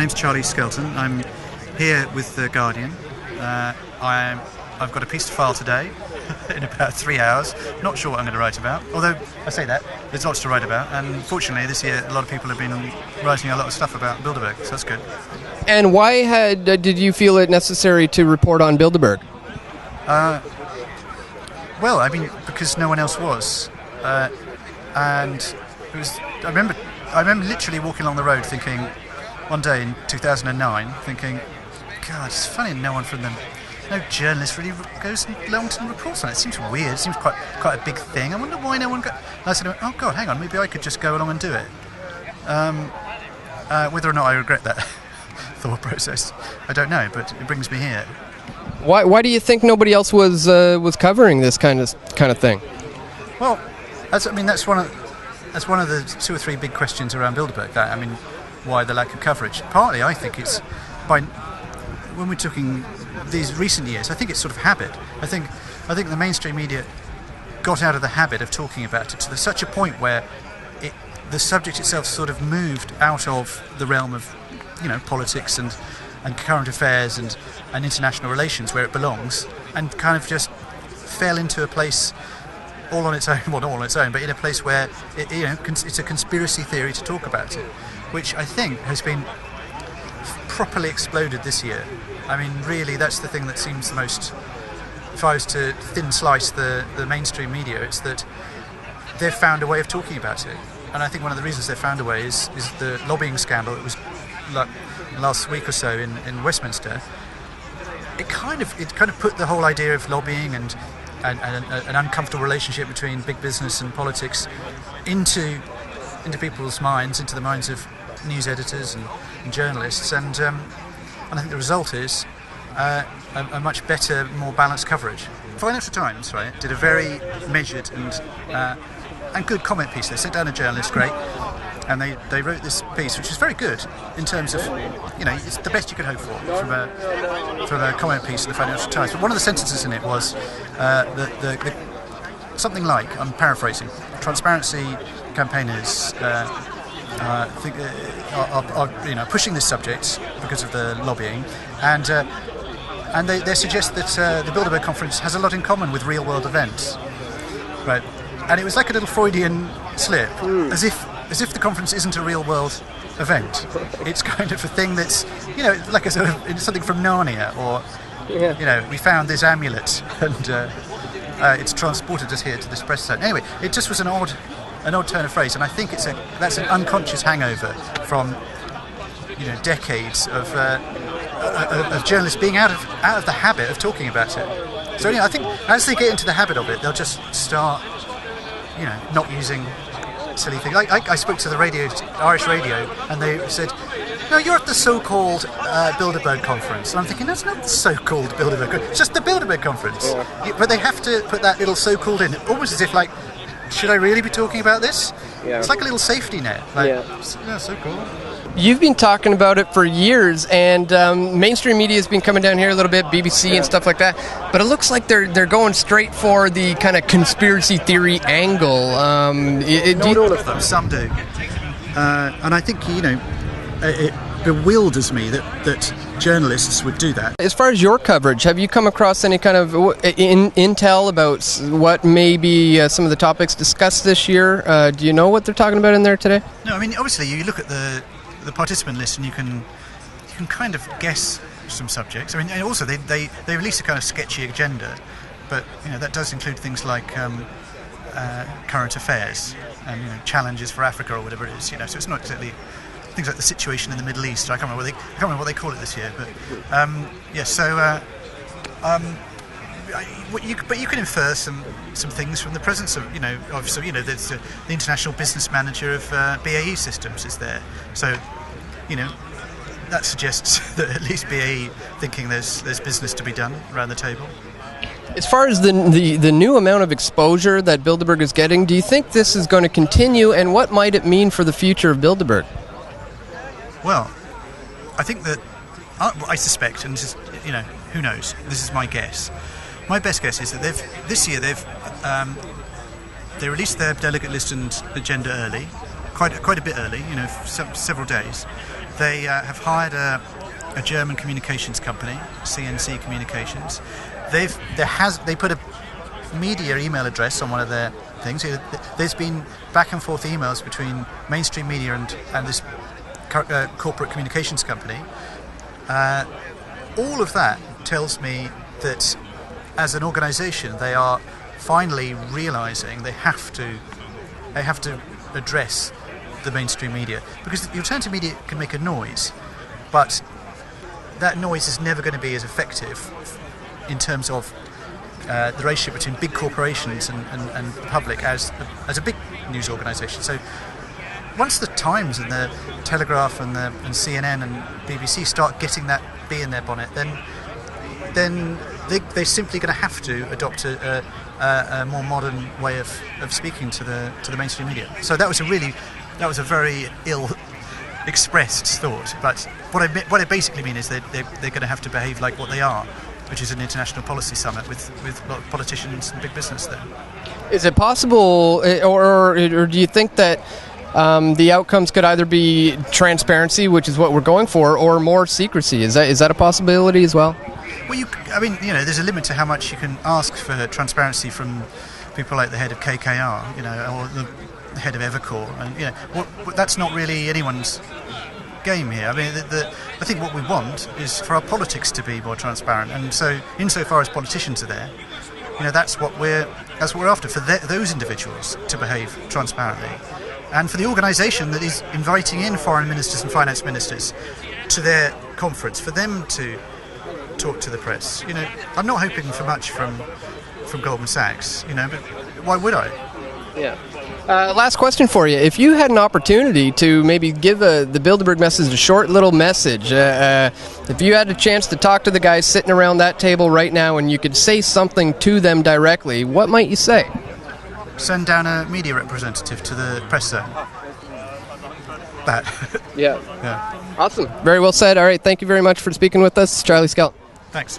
name's Charlie Skelton. I'm here with the Guardian. I've got a piece to file today in about 3 hours. Not sure what I'm going to write about, although I say that, there's lots to write about, and fortunately this year a lot of people have been writing a lot of stuff about Bilderberg, so that's good. And why did you feel it necessary to report on Bilderberg? Well, I mean, because no one else was, and it was. I remember literally walking along the road thinking, one day in 2009, thinking, God, it's funny no journalist really goes along to reports on it. It seems weird. It seems quite a big thing. I wonder why no one. And I said, oh God, hang on, maybe I could just go along and do it. Whether or not I regret that thought process, I don't know, but it brings me here. Why do you think nobody else was covering this kind of thing? Well, that's one of the 2 or 3 big questions around Bilderberg. Why the lack of coverage? Partly, I think it's when we're talking these recent years. I think it's sort of habit. I think the mainstream media got out of the habit of talking about it to such a point where the subject itself sort of moved out of the realm of politics and current affairs and international relations where it belongs, and kind of just fell into a place all on its own. Well, not all on its own, but in a place where it's a conspiracy theory to talk about it, which I think has been properly exploded this year. I mean, really, that's the thing that seems the most. If I was to thin slice the mainstream media, it's that they've found a way of talking about it, and I think one of the reasons they've found a way is the lobbying scandal that was like last week or so in Westminster. It kind of put the whole idea of lobbying and an uncomfortable relationship between big business and politics into people's minds, into the minds of news editors and journalists, and I think the result is a much better, more balanced coverage. Financial Times, right, did a very measured and good comment piece. They sent down a journalist, great, and they wrote this piece, which is very good in terms of, it's the best you could hope for from a comment piece in the Financial Times. But one of the sentences in it was something like, I'm paraphrasing, transparency campaigners are pushing this subject because of the lobbying, and they suggest that the Bilderberg conference has a lot in common with real-world events, right? And it was like a little Freudian slip, as if the conference isn't a real-world event. It's kind of a thing that's, like a sort of something from Narnia, or we found this amulet and it's transported us here to this press zone. Anyway, it just was an odd turn of phrase, and I think that's an unconscious hangover from decades of journalists being out of the habit of talking about it. So I think as they get into the habit of it, they'll just start not using silly things. I spoke to the Irish radio, and they said, no, you're at the so-called Bilderberg conference. And I'm thinking, that's not the so-called Bilderberg conference, it's just the Bilderberg conference. But they have to put that little so-called in, almost as if like, should I really be talking about this? Yeah. It's like a little safety net. Yeah, so cool. You've been talking about it for years, and mainstream media has been coming down here a little bit, BBC and stuff like that. But it looks like they're going straight for the kind of conspiracy theory angle. Not all of them. Some do, and I think it bewilders me that journalists would do that. As far as your coverage, have you come across any kind of intel about what may be some of the topics discussed this year? Do you know what they're talking about in there today? No, I mean, obviously you look at the participant list and you can kind of guess some subjects. I mean, and also they release a kind of sketchy agenda, but that does include things like current affairs and challenges for Africa or whatever it is. So it's not exactly things like the situation in the Middle East. I can't remember what they call it this year, but but you can infer some things from the presence of there's the international business manager of BAE Systems is there, so that suggests that at least BAE thinking there's business to be done around the table. As far as the new amount of exposure that Bilderberg is getting, do you think this is going to continue, and what might it mean for the future of Bilderberg? Well, I think that I suspect, and this is, who knows? This is my guess. My best guess is that this year they released their delegate list and agenda early, quite a bit early, several days, They have hired a German communications company, CNC Communications. They put a media email address on one of their things. There's been back and forth emails between mainstream media and this corporate communications company. All of that tells me that as an organisation they are finally realising they have to address the mainstream media, because the alternative media can make a noise, but that noise is never going to be as effective in terms of the relationship between big corporations and the public as a big news organisation. So once the Times and the Telegraph and CNN and BBC start getting that bee in their bonnet, then they're simply going to have to adopt a more modern way of speaking to the mainstream media. So that was a very ill expressed thought, but what I basically mean is that they're going to have to behave like what they are, which is an international policy summit with a lot of politicians and big business there. Is it possible, or do you think that the outcomes could either be transparency, which is what we're going for, or more secrecy? Is that a possibility as well? Well, there's a limit to how much you can ask for transparency from people like the head of KKR, or the head of Evercore, and that's not really anyone's game here. I mean, I think what we want is for our politics to be more transparent, and so insofar as politicians are there, that's what we're after, for those individuals to behave transparently, and for the organisation that is inviting in foreign ministers and finance ministers to their conference, for them to talk to the press. I'm not hoping for much from Goldman Sachs, but why would I? Yeah. Last question for you. If you had an opportunity to maybe give the Bilderberg message a short little message, if you had a chance to talk to the guys sitting around that table right now and you could say something to them directly, what might you say? Send down a media representative to the press zone. That. Yeah. Awesome. Very well said. All right. Thank you very much for speaking with us, Charlie Skelton. Thanks.